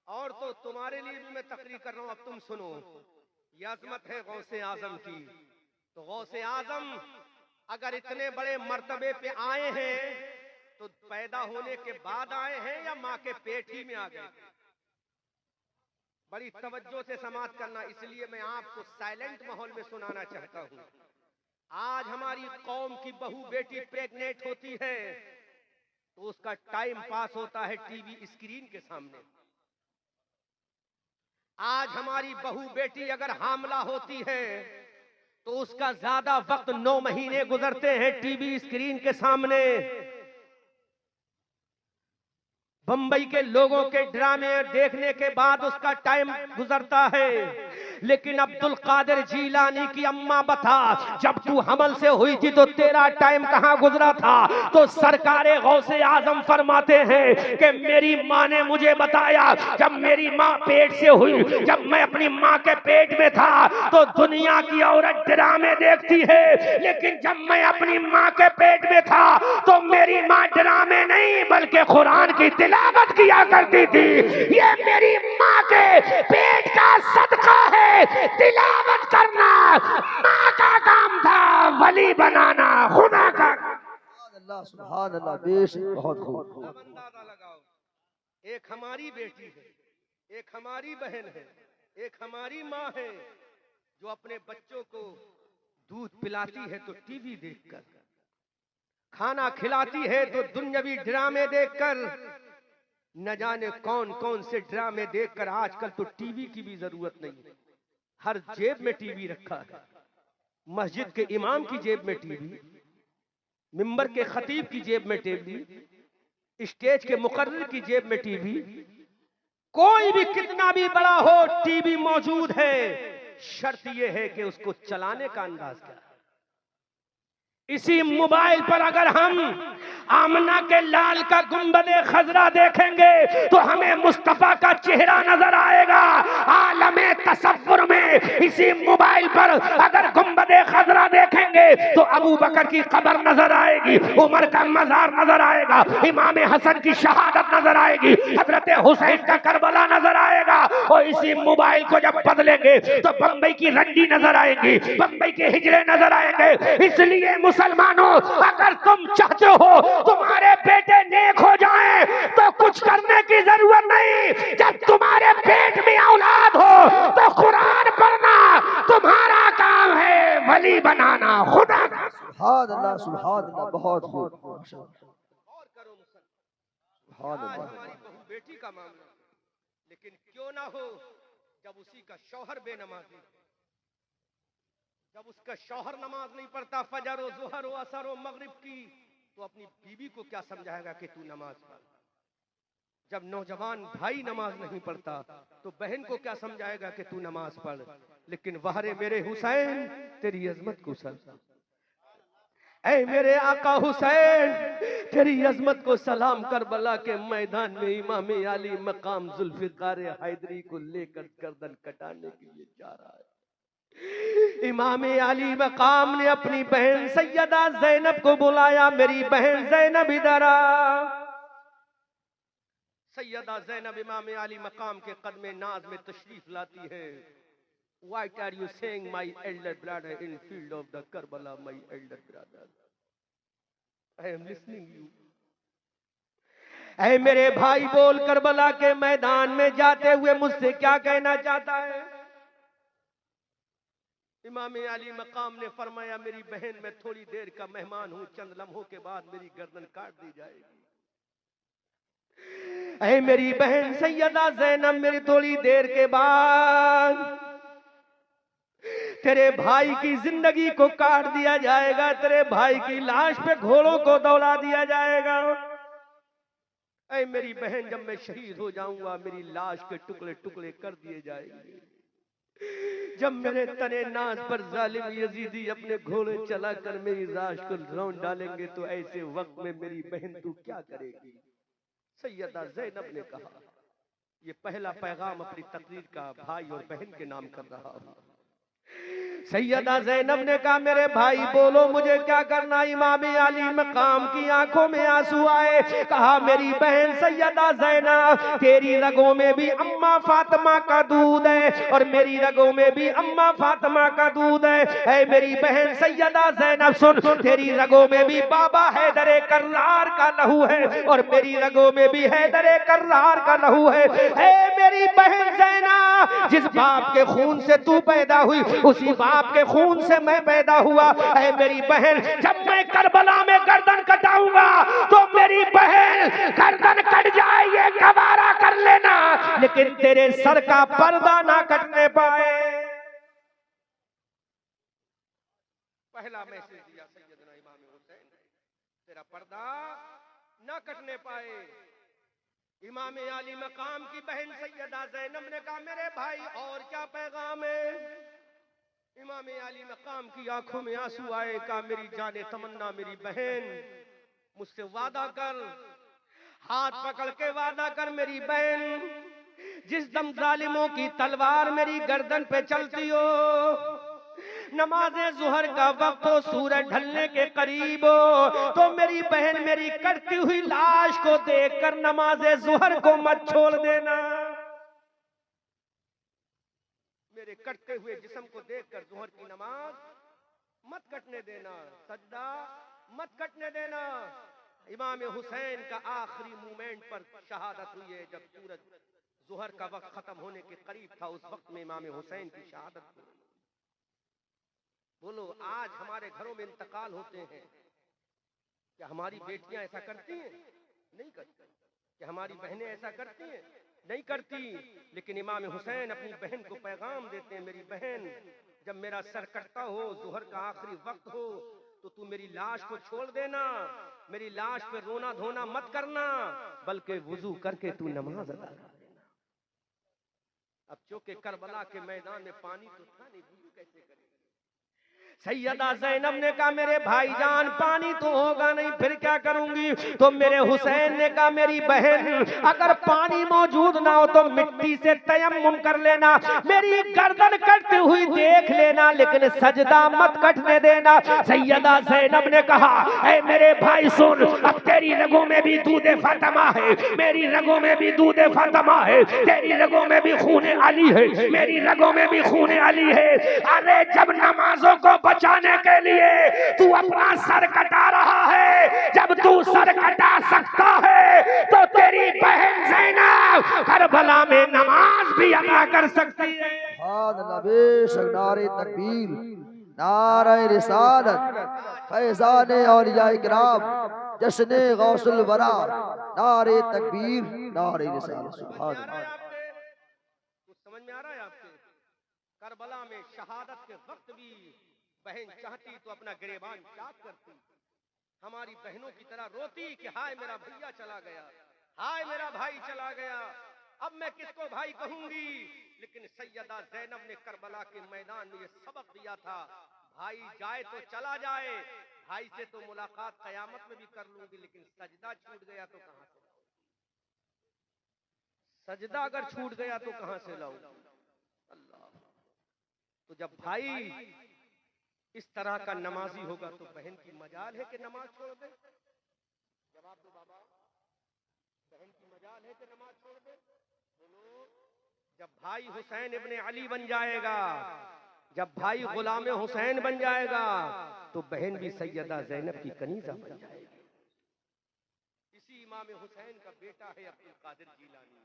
और तो तुम्हारे लिए भी मैं तकरीर कर रहा हूं, अब तुम सुनो। ये अजमत है गौसे आजम की। तो गौसे आजम अगर इतने बड़े मर्तबे पे आए हैं तो पैदा होने के बाद आए हैं या माँ के पेट ही में आ गए? बड़ी तवज्जो से समाप्त करना, इसलिए मैं आपको साइलेंट माहौल में सुनाना चाहता हूँ। आज हमारी कौम की बहू बेटी प्रेग्नेंट होती है तो उसका टाइम पास होता है टीवी स्क्रीन के सामने। आज हमारी बहू बेटी अगर हामला होती है तो उसका ज्यादा वक्त 9 महीने गुजरते हैं टीवी स्क्रीन के सामने। बंबई के लोगों के ड्रामे देखने के बाद उसका टाइम गुजरता है। लेकिन अब्दुल कादिर जीलानी की अम्मा बता, जब तू हमल से हुई थी तो तेरा टाइम कहां गुजरा था? तो सरकारे गौसे आजम फरमाते हैं कि मेरी माँ ने मुझे बताया, जब मेरी माँ पेट से हुई, जब मैं अपनी माँ के पेट में था तो दुनिया की औरत ड्रामे देखती है, लेकिन जब मैं अपनी माँ के पेट में था तो मेरी माँ ड्रामे नहीं बल्कि कुरान की तिलावत किया करती थी। ये मेरी माँ के पेट का सदका है। तिलावत करना माँ का काम था, वली बनाना खुदा का। अल्लाह सुभान अल्लाह, बेश बहुत खूब। अंदाजा लगाओ, एक हमारी बेटी है, एक हमारी बहन है, एक हमारी माँ है जो अपने बच्चों को दूध पिलाती है तो टीवी देखकर, खाना खिलाती है तो दुनियावी ड्रामे देखकर, न जाने कौन कौन से ड्रामे देखकर। आजकल तो टीवी की भी जरूरत नहीं है, हर जेब में टीवी रखा है। मस्जिद के इमाम की जेब में टीवी, मिंबर के खतीब की जेब में टीवी, स्टेज के मुकर्रर की जेब में टीवी। कोई भी कितना भी बड़ा हो टीवी मौजूद है। शर्त यह है कि उसको चलाने का अंदाज क्या है। इसी मोबाइल पर अगर हम आमना के लाल का गुंबदे खजरा देखेंगे तो हमें मुस्तफा का चेहरा नजर आएगा। आलमे तसव्वुर में इसी मोबाइल पर अगर गुंबदे खजरा देखेंगे तो अबू बकर की कब्र नजर आएगी, उमर का मजार नजर आएगा, इमाम हसन की शहादत नजर आएगी, हजरत हुसैन का करबला नजर आएगा। और इसी मोबाइल को जब बदलेंगे तो बंबई की रंडी नजर आएंगी, बंबई के हिजड़े नजर आएंगे। इसलिए मुसलमानों, अगर तुम चाहते हो तुम्हारे बेटे नेक हो जाएं तो कुछ करने की जरूरत नहीं। जब तुम्हारे पेट में औलाद हो तो कुरान पढ़ना तुम्हारा काम है, वली बनाना खुदा का। सुभान अल्लाह सुभान अल्लाह, बहुत खूब। और करो मुसलमान, आज हमारी बहू बेटी का मामला, लेकिन क्यों ना हो जब उसी का शौहर बेनमाजी, जब उसका शौहर नमाज नहीं पढ़ता फजर हो जोहर हो असर हो मगरिब की, तो अपनी बीवी को क्या समझाएगा कि तू नमाज पढ़। जब नौजवान भाई नमाज नहीं पढ़ता तो बहन को क्या समझाएगा कि तू नमाज पढ़। लेकिन वहरे मेरे हुसैन तेरी अजमत को सलाम, ऐ मेरे आका हुसैन तेरी अजमत को सलाम। करबला के मैदान में इमाम अली मकाम जुल्फिकार हैदरी को लेकर गर्दन कटाने के लिए जा रहा है। इमाम अली मकाम ने अपनी बहन सैयदा जैनब को बुलाया, मेरी बहन जैनब इधर आ। सैयदा जैनब इमाम अली मकाम के कदमे नाज में तशरीफ लाती है। What are you saying, my elder brother, in field of the Karbala, my elder brother? I am listening you. ऐ मेरे भाई बोल, करबला के मैदान में जाते हुए मुझसे क्या कहना चाहता है? इमाम अली मकाम ने फरमाया, मेरी बहन मैं थोड़ी देर का मेहमान हूं, चंद लम्हों के बाद मेरी गर्दन काट दी जाएगी। ऐ मेरी बहन सैयदा जैनब, मेरी थोड़ी देर के बाद तेरे भाई की जिंदगी को काट दिया जाएगा, तेरे भाई की लाश पे घोड़ों को दौड़ा दिया जाएगा। ऐ मेरी बहन, जब मैं शहीद हो जाऊंगा मेरी लाश के टुकड़े टुकड़े कर दिए जाएंगे। जब मेरे तने नाज पर जालिम यजीदी अपने घोड़े चलाकर मेरी लाश को रौंद डालेंगे तो ऐसे वक्त में मेरी बहन तू क्या करेगी? सैयदा जैनब ने कहा, ये पहला पैगाम अपनी तकरीर का भाई और बहन के नाम कर रहा हूं। सैयदा ज़ैनब ने कहा मेरे भाई बोलो मुझे क्या करना। इमाम अली मकाम की आंखों में आंसू आए। कहा मेरी बहन सैयदा ज़ैनब तेरी रगों में भी अम्मा फातिमा का दूध है और मेरी रगों में भी अम्मा फातिमा का दूध है। ऐ मेरी बहन सैयदा ज़ैनब सुन, तेरी रगों में भी बाबा हैदर कर्रार का लहू है और मेरी रगों में भी हैदर कर्रार का लहू है। ऐ मेरी बहन ज़ैनब जिस बाप के खून से तू पैदा हुई उसी बाप के खून से मैं पैदा हुआ। ऐ मेरी बहन जब मैं करबला में गर्दन कटाऊंगा तो मेरी बहन गर्दन कट जाए ये गवारा कर लेना, लेकिन तेरे सर का पर्दा ना कटने पाए। पहला मैसेज दिया सैयदना इमाम हुसैन, तेरा पर्दा ना कटने पाए। इमाम आली मकाम की बहन सैयदा ज़ैनब ने कहा मेरे भाई और क्या पैगाम है। इमाम आली मकाम की आंखों में आंसू आए। कहा मेरी जाने तमन्ना मेरी बहन मुझसे वादा कर, हाथ पकड़ के वादा कर मेरी बहन, जिस दम जालिमों की तलवार मेरी गर्दन पे चलती हो, नमाज़े ज़ुहर का वक्त हो, सूरज ढलने के करीब हो, तो मेरी बहन मेरी कटती हुई लाश को देखकर नमाज़े ज़ुहर को मत छोड़ देना। मेरे कटते हुए जिस्म को देखकर ज़ुहर की नमाज मत कटने देना, सजदा मत कटने देना। इमाम हुसैन का आखिरी मोमेंट पर शहादत हुई है जब सूरज ज़ुहर का वक्त खत्म होने के करीब था, उस वक्त में इमाम हुसैन की शहादत हुई। बोलो आज हमारे घरों में इंतकाल होते हैं, क्या हमारी बेटियां ऐसा करती हैं? नहीं करती। क्या हमारी बहनें ऐसा करती हैं? नहीं करती। लेकिन इमाम हुसैन अपनी बहन को पैगाम देते हैं, मेरी बहन जब मेरा सर कटता हो, ज़ुहर का आखिरी वक्त हो, तो तू मेरी लाश को छोड़ देना, मेरी लाश पे रोना धोना मत करना, बल्कि वुजू करके तू नमाज अदा कर देना। अब चूंकि करबला के मैदान में पानी तो था नहीं, वुजू कैसे करेगा। सैयदा ज़ैनब ने कहा मेरे भाईजान पानी तो होगा नहीं, फिर क्या करूंगी। तो मेरे हुसैन ने कहा मेरी बहन अगर पानी मौजूद ना हो तो मिट्टी से तयम्मुम कर लेना, मेरी गर्दन कटती हुई देख लेना, लेकिन सजदा मत कटने देना। सैयदा ज़ैनब ने कहा ऐ मेरे भाई सुन, अब तेरी रगों में भी दूध फातिमा है, मेरी रगों में भी दूध फातिमा है, तेरी रगों में भी खून अली है, मेरी रगों में भी खून अली है। अरे जब नमाजों को बचाने के लिए तू अपना सर कटा रहा है, जब तू सर कटा सकता है तो तेरी बहन ज़ैनब करबला में नमाज भी अदा कर सकती है। नारे तकबीर, नारे रिसालत, फैज़ाने औलिया किराम, जश्ने गौसुल वरा, नारे तकबीर, नारे रिसालत। सुभान अल्लाह। कुछ समझ में आ रहा है आपके? करबला में शहादत के वक्त भी बहन चाहती तो अपना गिरेबान चाक करती, हमारी बहनों की तरह रोती कि हाय मेरा भैया चला गया, हाय मेरा भाई चला गया, अब मैं किसको भाई कहूंगी। लेकिन सैयदा ज़ैनब ने करबला के मैदान में ये सबक दिया था, भाई जाए तो चला जाए, भाई से तो मुलाकात कयामत में भी कर लूंगी, लेकिन सजदा छूट गया तो कहां से लाऊं, सजदा अगर छूट गया तो कहां से लाऊं। अल्लाह, तो जब भाई इस तरह का नमाजी होगा तो बहन की मजाल है कि नमाज छोड़ दे। जवाब दो बाबा, बहन की मजाल है कि नमाज छोड़ दे। बोलो, जब भाई हुसैन इब्ने अली बन जाएगा, जब भाई गुलाम हुसैन बन जाएगा, तो बहन भी सैयदा ज़ैनब की कनीजा बन जाएगी। इसी इमाम हुसैन का बेटा है अब्दुल कादिर जीलानी।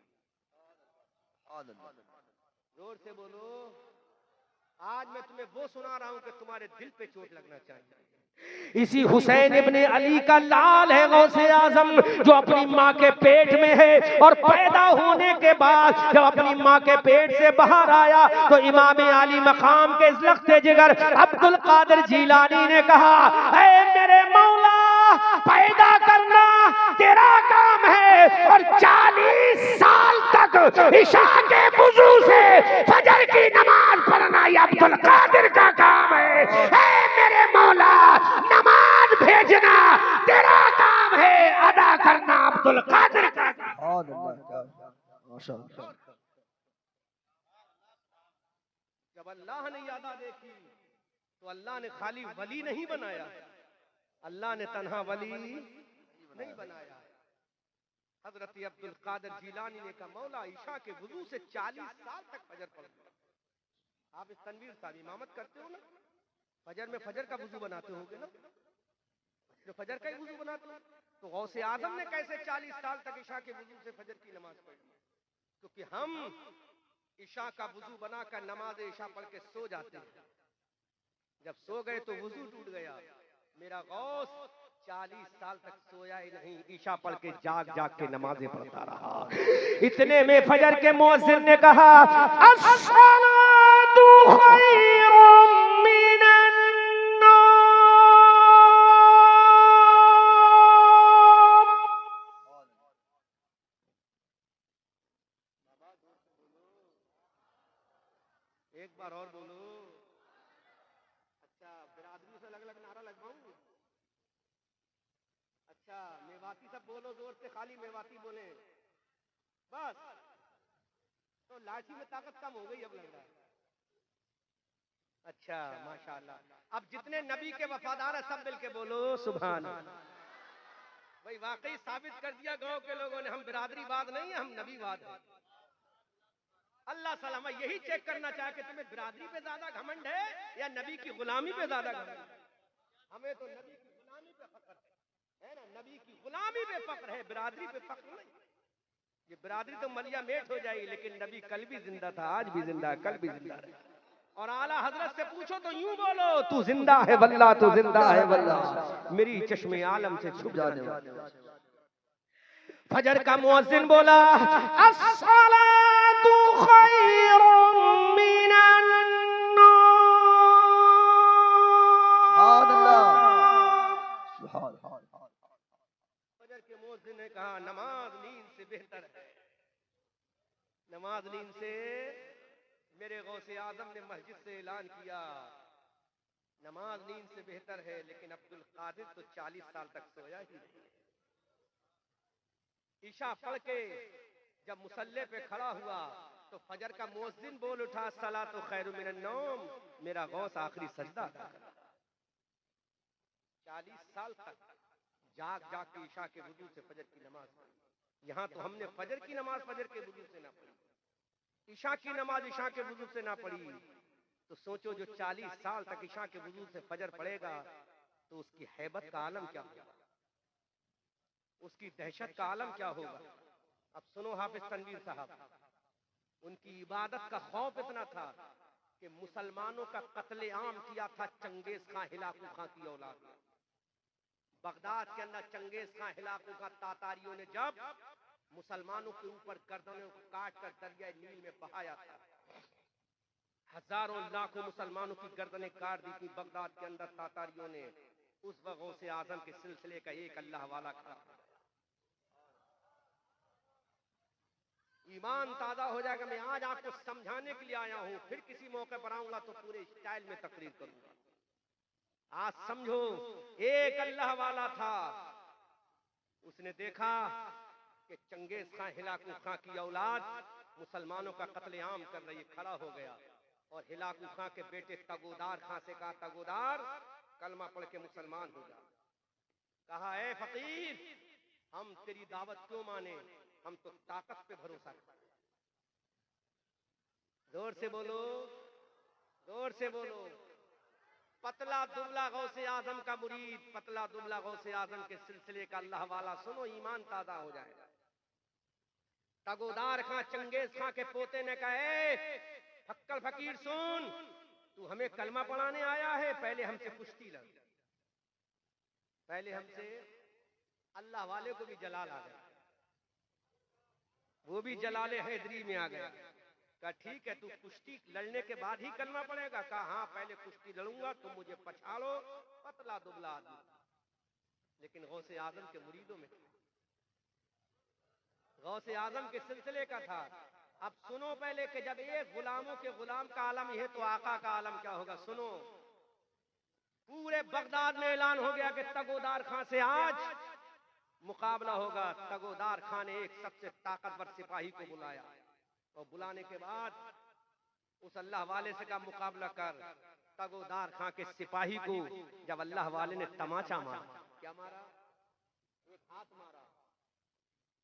जोर से बोलो, आज मैं तुम्हें वो सुना रहा हूं कि तुम्हारे दिल पे चोट लगना चाहिए। इसी हुसैन इब्ने अली का लाल है गौसे आजम, जो अपनी माँ के पेट में है और पैदा होने के बाद जब अपनी माँ के पेट से बाहर आया तो इमाम अली मकाम के लख्ते जिगर अब्दुल कादिर जीलानी ने कहा ऐ मेरे मौला, पैदा करना तेरा काम है और 40 साल तक इशा के वुजू से फजर की नमाज पढ़ना ये अब्दुल कादिर का काम है। ऐ मेरे मौला, नमाज भेजना तेरा काम है, अदा करना अब्दुल कादिर का काम। जब अल्लाह ने यादा देखी तो अल्लाह ने खाली वली नहीं बनाया, अल्लाह ने तन्हा वली नहीं बनाया। हजरत अब्दुल कादिर जिलानी ने कहा मौला ईशा के वुजू से 40 साल तक फजर पढ़ता। आप इस तनवीर साहब इमामत करते हो ना, फजर में फजर का वुजू बनाते होगे ना, जो फजर का ही वुजू बनाते हो, तो गौसे आजम ने कैसे 40 साल तक ईशा के वुजू से फजर की नमाज पढ़ी? क्योंकि हम ईशा का वुजू बनाकर नमाज ईशा पढ़ के सो जाते हैं, जब सो गए तो वुजू टूट गया। मेरा गौस 40 साल तक सोया ही नहीं, ईशा पढ़ के जाग जाग के नमाजें पढ़ता रहा। इतने में फजर के मुअज्जिन ने कहा अस्सलातु खैरुम मिनन नौम। एक बार और बोलो। अच्छा बिरादरी से अलग अलग नारा लगवाऊं? अच्छा मेवाती सब बोलो जोर से, खाली मेवाती बोले बस। तो लाठी में ताकत कम हो गई अब लग रहा है। अच्छा माशाल्लाह। अब जितने नबी के वफादार है सब मिलके बोलो सुभान अल्लाह। भाई वाकई साबित कर दिया गांव के लोगों ने, हम बिरादरीवाद नहीं है, हम नबीवाद है। अल्लाह सलाम यही चेक करना चाहे कि तुम्हें बिरादरी पे ज्यादा घमंड है या नबी की गुलामी पे ज्यादा घमंड है। हमें तो नबी की गुलामी पे फख्र है ना, नबी की गुलामी पे फख्र है, बिरादरी पे फख्र नहीं। ये बिरादरी तो मलिया मेट हो जाएगी, लेकिन नबी कल भी जिंदा था, आज भी जिंदा है, कल भी जिंदा है। और आला हजरत से पूछो तो यूं बोलो तू जिंदा है वल्लाह, तू जिंदा है वल्लाह, मेरी चश्मे आलम से छुप जाने वाला। फजर का मुअज्जिन बोला अस्सलातु खैरुम मिनन नौम। फजर के मुअज्जिन ने कहा नमाज नींद से बेहतर है, नमाज नींद से। मेरे गौसे आजम ने मस्जिद से ऐलान किया नमाज नींद से बेहतर है, लेकिन अब्दुल कादिर तो 40 साल तक सोया ही नहीं। ईशा पढ़ के जब मुसल्ले पे खड़ा हुआ तो फजर का मुअज्जिन बोल उठा सलातु खैरुम मिनन नौम। मेरा गौस आखिरी सजदा अदा करा। 40 साल तक जाग जाग के ईशा के वुजू से फजर की नमाज पढ़ी। यहाँ तो हमने फजर की नमाज फजर के वुजू से ना पढ़ी, ईशा की नमाज ईशा के वुजू से ना पढ़ी। तो सोचो जो 40 साल तक ईशा के वुजू से फजर पढ़ेगा तो उसकी हैबत का आलम क्या होगा, उसकी दहशत का आलम क्या होगा। अब सुनो हाफिज तनवीर साहब, उनकी इबादत का खौफ इतना था कि मुसलमानों का कत्लेआम किया था चंगेज खां हिलाकू खां की औलाद ने। बगदाद के अंदर चंगेज खां हिलाकू खां तातारियों ने जब मुसलमानों के ऊपर गर्दनों को काट कर दरिया नील में बहाया था, हजारों लाखों मुसलमानों की गर्दनें काट दी थी बगदाद के अंदर तातारियों ने। उस वक्त से आजम के सिलसिले का एक अल्लाह वाला खड़ा, ईमान ताजा हो जाएगा। मैं आज आपको समझाने के लिए आया हूं, फिर किसी मौके पर आऊंगा तो पूरे स्टाइल में तकरीर करूंगा। आज समझो, एक अल्लाह वाला था, उसने देखा कि चंगेज खां हिलाकू खां की औलाद मुसलमानों का कत्लेआम कर रही है, खड़ा हो गया और हिलाकू खां के बेटे तगोदार खां से कहा तगोदार कलमा पढ़ के मुसलमान हो जा। कहा ए फकीर हम तेरी दावत क्यों माने, हम तो ताकत पे भरोसा करते। जोर से बोलो, जोर से बोलो। पतला दुबला गौसे आजम का मुरीद, पतला दुबला गौसे आजम के सिलसिले का अल्लाह वाला, सुनो ईमान ताजा हो जाएगा। तगोदार खां चंगेज खां के पोते ने कहे फक्कल फकीर सुन, तू हमें कलमा पढ़ाने आया है, पहले हमसे कुश्ती लड़। पहले हमसे, अल्लाह वाले को भी जलाल आ गया, वो भी जलाले हैदरी में आ गया। कहा ठीक है, तू कुश्ती लड़ने के बाद ही कलमा पड़ेगा। कहा हाँ पहले कुश्ती लड़ूंगा, तुम मुझे पछाड़ो। पतला दुबला आदमी, लेकिन गौसे आजम के मुरीदों में, गौसे आजम के सिलसिले का था। अब सुनो पहले कि जब एक गुलामों के गुलाम का आलम है तो आका का आलम क्या होगा। सुनो, पूरे बगदाद में ऐलान हो गया कि तगोदार खां से आज मुकाबला होगा। तगोदार खां ने एक सबसे ताकतवर सिपाही को बुलाया और बुलाने के बाद उस अल्लाह वाले से का मुकाबला कर। तगोदार खां के सिपाही को जब अल्लाह वाले ने तमाचा मारा, क्या मारा? एक हाथ मारा।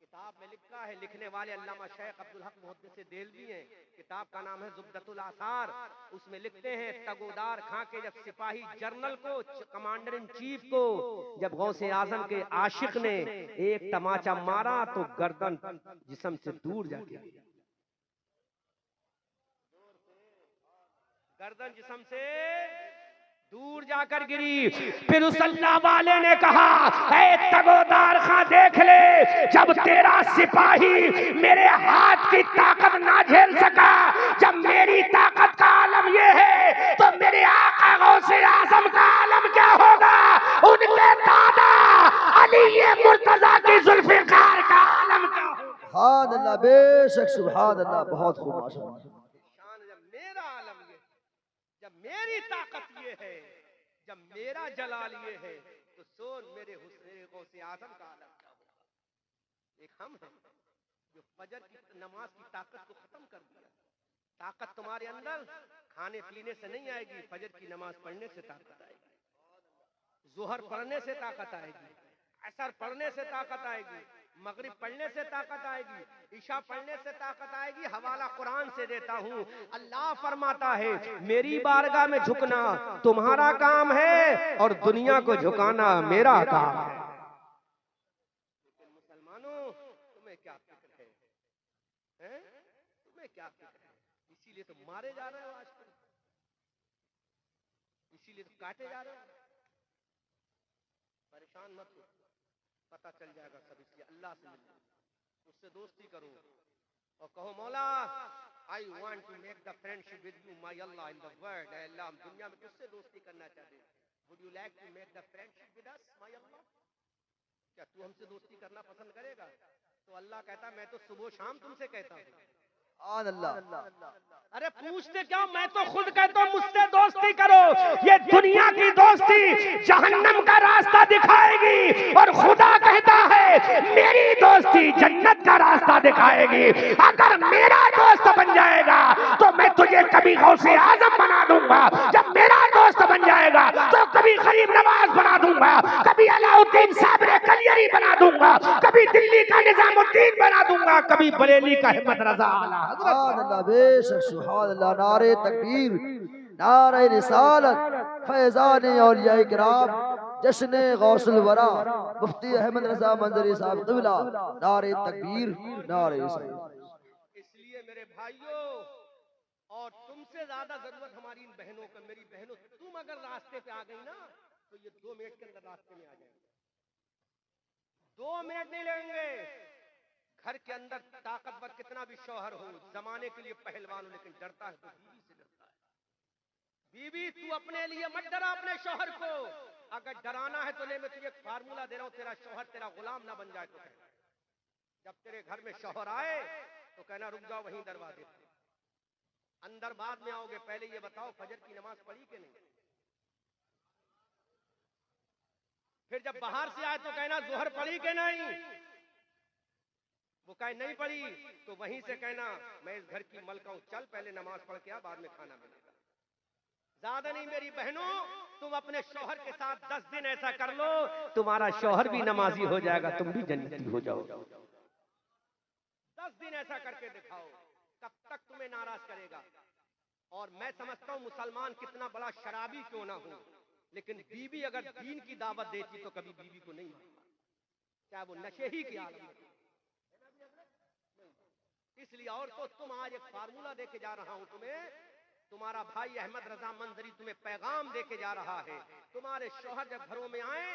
किताब में लिखा है, लिखने वाले अल्लामा शेख अब्दुल हक मुहद्दिस देलवी हैं, किताब का नाम है ज़ुब्दतुल आसार। उसमें लिखते हैं तगोदार खां के जब सिपाही जनरल को, कमांडर इन चीफ को जब गौसे आजम के आशिक ने एक तमाचा मारा तो गर्दन जिस्म से दूर जाके, गर्दन जिस्म से दूर जाकर गिरी। फिर उस अल्लाह वाले ने कहा, ऐ तगोदार खां देख ले, जब तेरा सिपाही मेरे हाथ की ताकत ना झेल सका, जब मेरी ताकत का आलम ये है तो मेरे आका गौसे आजम का आलम क्या होगा? उनके दादा अली मुर्तजा की जुल्फिकार का आलम क्या होगा? सुभान अल्लाह, बेशक सुभान अल्लाह, बहुत खूब माशाअल्लाह। जब मेरी ताकत ये है, जब मेरा जलाल ये है, तो सोन मेरे हुस्न गौसे आजम का आलम क्या होगा? एक हम हैं जो फजर की नमाज की ताकत को खत्म कर दिया। ताकत तुम्हारे अंदर खाने पीने से नहीं आएगी, फजर की नमाज पढ़ने से ताकत आएगी, जोहर पढ़ने से ताकत आएगी, असर पढ़ने से ताकत आएगी, मगरिब पढ़ने से ताकत आएगी, ईशा पढ़ने से ताकत आएगी। हवाला कुरान से देता हूँ, अल्लाह फरमाता है मेरी बारगाह में झुकना तुम्हारा काम है और दुनिया को झुकाना मेरा काम है। लेकिन मुसलमानों, तुम्हें क्या फिक्र है? तुम्हें क्या फिक्र है? इसीलिए तो मारे जा रहे हो आजकल, इसीलिए तो काटे जा रहे हो। परेशान मत हो, पता चल जाएगा सब। इसलिए अल्लाह से मिलो, उससे दोस्ती करो और कहो मौला I want to make the friendship with you my Allah in the world. Allah, हम दुनिया में तुझसे दोस्ती करना चाहते हैं। Would you like to make the friendship with us my Allah? क्या तू हमसे दोस्ती करना पसंद करेगा? तो अल्लाह कहता मैं तो सुबह शाम तुमसे कहता हूँ। अरे पूछते क्या, मैं तो खुद कहता हूँ मुझसे दोस्ती करो। ये दुनिया की दोस्ती जहन्नम का रास्ता दिखाएगी और खुदा कहता है मेरी दोस्ती जन्नत का रास्ता दिखाएगी। अगर मेरा दोस्त बन जाएगा तो मैं तुझे कभी गौसे आजम बना दूंगा, जब मेरा दोस्त बन जाएगा तो कभी गरीब नवाज बना दूंगा, कभी अलाउद्दीन साबरे कलियरी बना दूंगा, कभी दिल्ली का निजामुद्दीन बना दूंगा, कभी बरेली का हिम्मत रजा आला। सुभान अल्लाह, बेशक सुभान अल्लाह। नारे तकबीर, नारे रिसालत, फैज़ान औलिया किराम, जश्न गौसुल वरा, मुफ्ती अहमद रजा मंजरी साहब क़िबला, नारे तकबीर, नारे रिसालत। इसलिए मेरे भाइयों, और तुमसे ज्यादा जरूरत हमारी इन बहनों का। मेरी बहनों, तुम अगर रास्ते पे आ गई ना तो ये 2 मिनट के अंदर रास्ते में आ जाएंगे। 2 मिनट नहीं लगेंगे। घर के अंदर ताकतवर कितना भी शौहर हो, जमाने के लिए पहलवान हो, लेकिन डरता है तो बीवी से डरता है। बीवी तू अपने लिए मत डरा अपने शौहर को, अगर डराना है तो ले, मैं तुझे एक फार्मूला दे रहा हूं, तेरा शौहर तेरा गुलाम ना बन जाए तो कहना, जब तेरे घर में शौहर आए तो कहना रुक जाओ वहीं दरवाजे पे, अंदर बाद में आओगे, पहले ये बताओ फजर की नमाज पढ़ी कि नहीं। फिर जब बाहर से आए तो कहना जोहर पढ़ी कि नहीं। वो कहे नहीं पढ़ी तो वहीं से कहना मैं इस घर की मलका हूं, चल पहले नमाज पढ़ के आ, बाद में खाना मिलेगा। ज्यादा नहीं मेरी बहनों, तुम अपने शौहर के साथ 10 दिन ऐसा कर लो, तुम्हारा शौहर भी नमाजी हो जाएगा, तुम भी जन्नती हो जाओगे। 10 दिन ऐसा करके दिखाओ, कब तक तुम्हें नाराज करेगा। और मैं समझता हूं मुसलमान कितना बड़ा शराबी क्यों ना हो, लेकिन बीवी अगर दीन की दावत देती तो कभी बीवी को नहीं मारता, चाहे वो नशे ही की आलम में। इसलिए और तो तुम आज एक फार्मूला देके जा रहा हूं तुम्हें, तुम्हारा भाई अहमद रजा मंजरी तुम्हें पैगाम देके जा रहा है। तुम्हारे शौहर जब घरों में आए,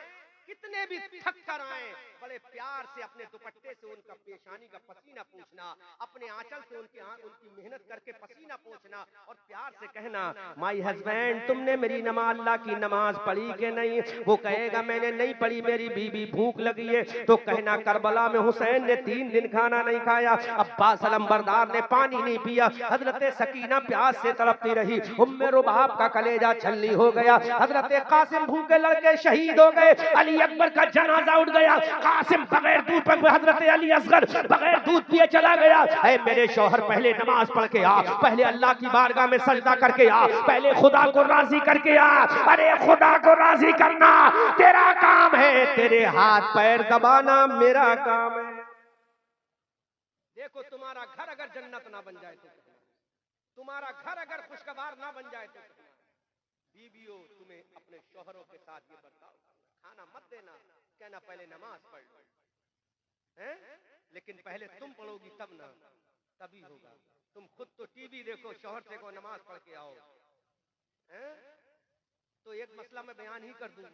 कितने भी थक कर आए, बड़े प्यार से अपने दुपट्टे से उनका पेशानी का पसीना पूछना, अपने आंचल से उनकी मेहनत करके पसीना पूछना और प्यार से कहना माय हस्बैंड तुमने मेरी नमाज अल्लाह की नमाज पढ़ी कि नहीं। वो कहेगा मैंने नहीं पढ़ी, मेरी बीवी भूख लगी है। तो कहना करबला में हुसैन ने 3 दिन खाना नहीं खाया, अब्बास अलंबरदार ने पानी नहीं पिया, हजरत सकीना प्यास से तड़पती रही, उम्मे रुबाब का कलेजा छल्ली हो गया, हजरत कासिम भूखे लड़के शहीद हो गए, अली अली अकबर का जनाजा उठ गया। कासिम बगैर दूध पर, हजरत अली असगर बगैर दूध पिए चला गया। ऐ मेरे शौहर पहले नमाज पढ़ के आ, पहले अल्लाह की बारगाह में सजदा करके आ, पहले खुदा को राजी करके आ। अरे खुदा को राजी करना तेरा काम है, तेरे हाथ पैर दबाना मेरा काम है। देखो तुम्हारा घर अगर जन्नत ना बन जाए तो, तुम्हारा घर अगर खुशगवार ना बन जाए तो, बीवियों तुम्हें अपने शौहरों के साथ ये बर्ताव करना, खाना मत देना, कहना पहले नमाज पढ़ लो, हैं? लेकिन पहले तुम पढ़ोगी तब ना, तभी होगा। तुम खुद तो टीवी देखो, शौहर से को नमाज पढ़ के आओ, हैं? तो एक मसला मैं बयान ही कर दूं।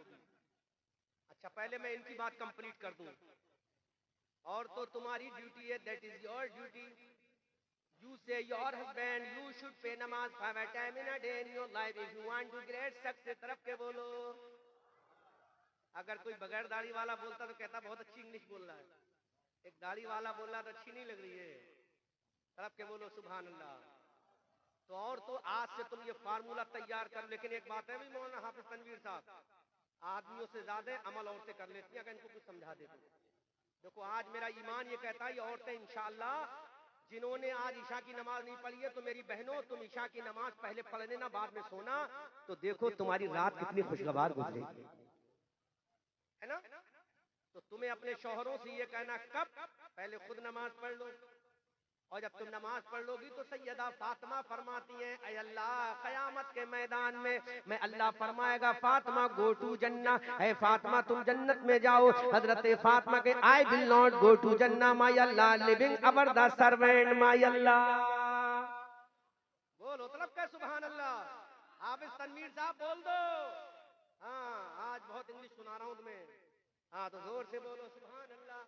अच्छा पहले मैं इनकी बात कंप्लीट कर दूं। और तो तुम्हारी ड्यूटी है, that is your duty. You say your husband, you should pay namaz 5 times in a day in your life if you want to great success। तरफ के बोलो। अगर कोई बगैर दाढ़ी वाला बोलता तो कहता बहुत अच्छी इंग्लिश बोल रहा है, एक दाढ़ी वाला बोल रहा तो अच्छी नहीं लग रही है। तरफ के बोलो सुभान अल्लाह। तो और तो आज से तुम ये फार्मूला तैयार कर। लेकिन एक बात है भी मौलाना हाफिज तनवीर साहब, आदमियों से ज्यादा अमल औरतें कर लेती हैं। अगर इनको कुछ समझा दे तो देखो, आज मेरा ईमान ये कहता है ये औरतें इंशाअल्लाह जिन्होंने आज ईशा की नमाज नहीं पढ़ी है, तो मेरी बहनों तुम ईशा की नमाज पहले पढ़ लेना, बाद में सोना, तो देखो तुम्हारी रात कितनी खुशगवार गुजरेगी, है ना। तो तुम्हें अपने शौहरों से ये कहना, कब पहले खुद नमाज पढ़ लो, और जब तुम नमाज पढ़ लोगी तो सैयदा फातिमा फरमाती हैं, ऐ अल्लाह कयामत के मैदान में मैं अल्लाह फरमाएगा फातिमा गो टू जन्ना, ऐ फातिमा तुम जन्नत में जाओ। हजरत फातिमा के I will not go to जन्ना my Allah living our the servant my Allah. बोलो तलब का सुभान अल्लाह। हाफिज तनवीर साहब बोल दो। हाँ आज बहुत इंग्लिश सुना रहा हूँ तुम्हें, हाँ तो जोर से बोलो सुभान अल्लाह।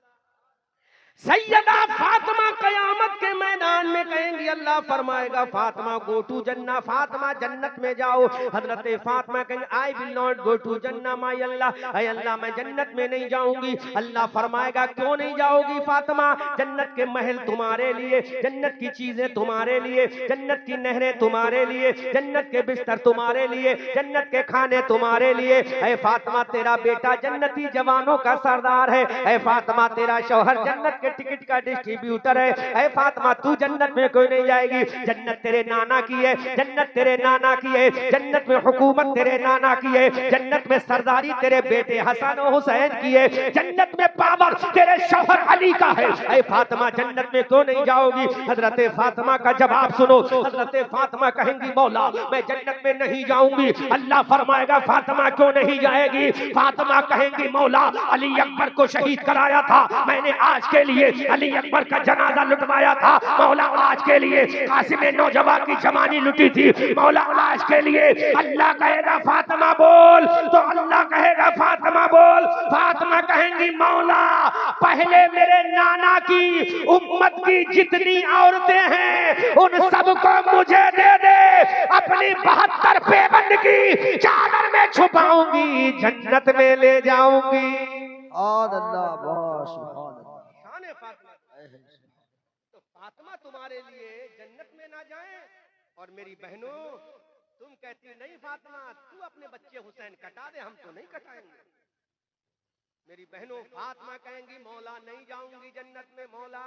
सैयदा फातिमा कयामत के मैदान में कहेंगी, अल्लाह फरमाएगा फातिमा गो टू जन्ना, फातिमा जन्नत में जाओ। हजरत फातिमा कहेंगे I will not go to जन्ना माय अल्लाह, ऐ अल्लाह मैं जन्नत में नहीं जाऊंगी। अल्लाह फरमाएगा क्यों नहीं जाओगी फातिमा, जन्नत के महल तुम्हारे लिए, जन्नत की चीजें तुम्हारे लिए, जन्नत की नहरें तुम्हारे लिए, जन्नत के बिस्तर तुम्हारे लिए, जन्नत के खाने तुम्हारे लिए। ऐ फातिमा तेरा बेटा जन्नती जवानों का सरदार है, ऐ फातिमा तेरा शौहर जन्नत के टिकट का डिस्ट्रीब्यूटर है, ऐ फातिमा तू जन्नत में कोई नहीं जाएगी, जन्नत तेरे नाना की है, जन्नत तेरे नाना की है, जन्नत में हुकूमत तेरे नाना की है, जन्नत में सरदारी तेरे बेटे हसन और हुसैन की है, जन्नत में पावर तेरे शौहर अली का है, ऐ फातिमा जन्नत में क्यों नहीं जाओगी। हजरत फातिमा का जवाब सुनो, हजरत फातिमा कहेंगी मौला मैं जन्नत में नहीं जाऊंगी। अल्लाह फरमाएगा फातिमा क्यों नहीं जाएगी। फातिमा कहेंगी मौला अली अकबर को शहीद कराया था मैंने, आज के लिए अली अकबर का जनाजा लुटवाया था मौला, आज के लिए कासिम नौजवान की जवानी लुटी थी मौला, आज के लिए अल्लाह कहेगा फातिमा बोल, तो अल्लाह कहेगा फातिमा बोल। फातिमा कहेंगी मौला पहले मेरे नाना की उम्मत की जितनी औरतें हैं उन सबको मुझे दे दे, अपनी 72 पेबंद की चादर में छुपाऊंगी, जन्नत में ले जाऊंगी। अल्लाह बहुत सुभान अल्लाह। फातिमा तो फातिमा तुम्हारे लिए जन्नत में ना जाए, और मेरी बहनों तुम कहती नहीं फातिमा तू अपने बच्चे हुसैन कटा दे, हम तो नहीं कटाएंगे। मेरी बहनों फातिमा कहेंगी मौला नहीं जाऊंगी जन्नत में, मौला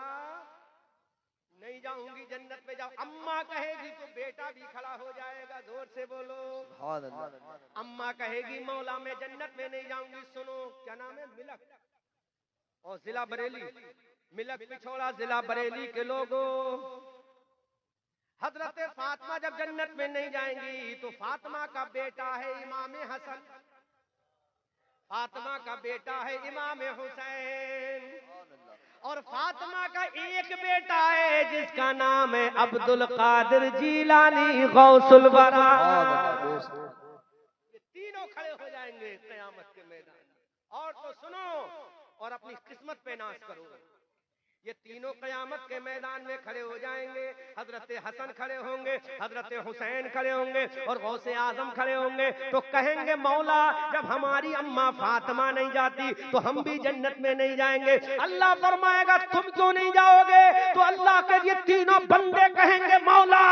नहीं जाऊंगी जन्नत में। जाओ अम्मा कहेगी तो बेटा भी खड़ा हो जाएगा, जोर से बोलो सुभान अल्लाह। अम्मा कहेगी मौला मैं जन्नत में नहीं जाऊंगी। सुनो क्या नाम है, मिलक और जिला बरेली, मिलक पिछोड़ा जिला बरेली के लोगों, हजरत फातिमा जब जन्नत में नहीं जाएंगी तो फातिमा का बेटा है इमाम हसन, फातिमा का बेटा है इमाम हुसैन, और फातिमा का एक बेटा है जिसका नाम है अब्दुल कादिर जीलानी गौसुल वरा। ये तीनों खड़े हो जाएंगे क़यामत के मैदान। और तो सुनो और अपनी किस्मत पे नाश करो। ये तीनों कयामत के मैदान में खड़े हो जाएंगे। हजरत हसन खड़े होंगे, हजरत हुसैन खड़े होंगे और गौसे आजम खड़े होंगे। तो कहेंगे मौला जब हमारी अम्मा फातिमा नहीं जाती तो हम भी जन्नत में नहीं जाएंगे। अल्लाह फरमाएगा तुम क्यों नहीं जाओगे? तो अल्लाह के ये तीनों बंदे कहेंगे मौला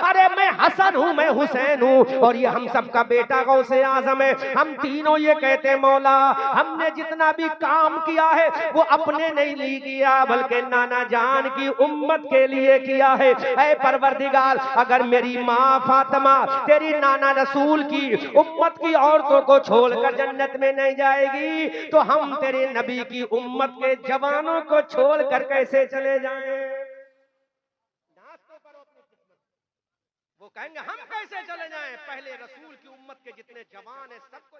अरे मैं हसन हूँ, मैं हुसैन हूँ और ये हम सबका बेटा गौसे आजम है। हम तीनों ये कहते मौला हमने जितना भी काम किया है वो अपने नहीं लिए किया बल्कि नाना जान की उम्मत के लिए किया है। ऐ परवरदिगार अगर मेरी माँ फातिमा तेरी नाना रसूल की उम्मत की औरतों को छोड़कर जन्नत में नहीं जाएगी तो हम तेरे नबी की उम्मत के जवानों को छोड़कर कैसे चले जाएं? वो कहेंगे हम कैसे चले जाएं? पहले रसूल की उम्मत के जितने जवान हैं सबको